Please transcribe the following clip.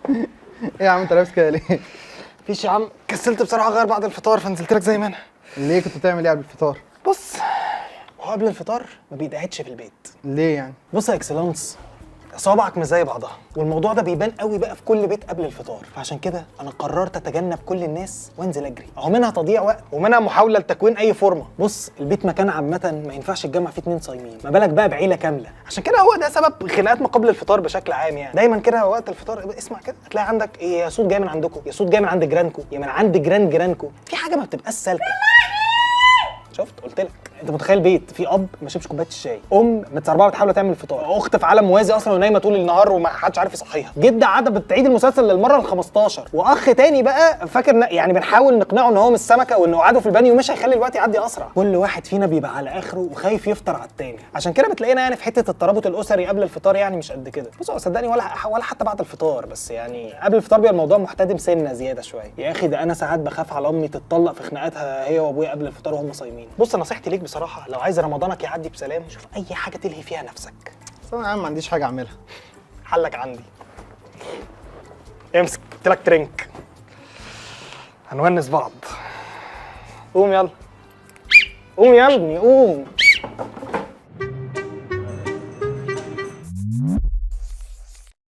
ايه يا عم انت لابس كده ليه؟ مفيش يا عم، كسلت بصراحه غير بعد الفطار فنزلت لك زي ما انا. ليه كنت بتعمل ايه قبل الفطار؟ بص، هو قبل الفطار ما بيتقعدش في البيت. ليه يعني؟ بص يا اكسلانس، صوابعك مش زي بعضها، والموضوع ده بيبان قوي بقى في كل بيت قبل الفطار، فعشان كده انا قررت اتجنب كل الناس وانزل اجري، اهو منها تضييع وقت ومنها محاوله لتكوين اي فورمه. بص، البيت مكان عامه ما ينفعش تجمع فيه 2 صايمين، ما بالك بقى بعيله كامله، عشان كده هو ده سبب خناقات ما قبل الفطار بشكل عام. يعني دايما كده وقت الفطار اسمع كده هتلاقي عندك إيه، يا صوت جاي من عندكم، يا صوت جاي من عند جيرانكم، يا من عند جيرانكم، في حاجه ما بتبقاش سالكه. شفت قلت لك، انت متخيل بيت في اب ما شربش كوبايه الشاي، ام متسربعه بتحاول تعمل الفطار، اخت في عالم موازي اصلا ونايمه طول النهار وما حدش عارف يصحيها، جده قاعده بتعيد المسلسل للمره ال15، واخ تاني بقى فاكر يعني بنحاول نقنعه ان هو مش سمكه وانه قعده في البانيو مش هيخلي الوقت يعدي اسرع. كل واحد فينا بيبقى على اخره وخايف يفطر على التاني، عشان كده بتلاقينا يعني في حته الترابط الاسري قبل الفطار يعني مش قد كده. بص هو صدقني ولا حتى بعد الفطار، بس يعني قبل الفطار بيبقى الموضوع محتدم سنه زياده شويه. يا اخي ده انا ساعات بخاف على امي تتطلق في خناقاتها هي وابويا قبل الفطار وهم صايمين. بص نصيحتي ليك بصراحه، لو عايز رمضانك يعدي بسلام شوف اي حاجه تلهي فيها نفسك. بس انا يا عم ما عنديش حاجه اعملها. حلك عندي، امسك قلت لك ترنك، هنونس بعض. قوم يلا، قوم يا ابني قوم.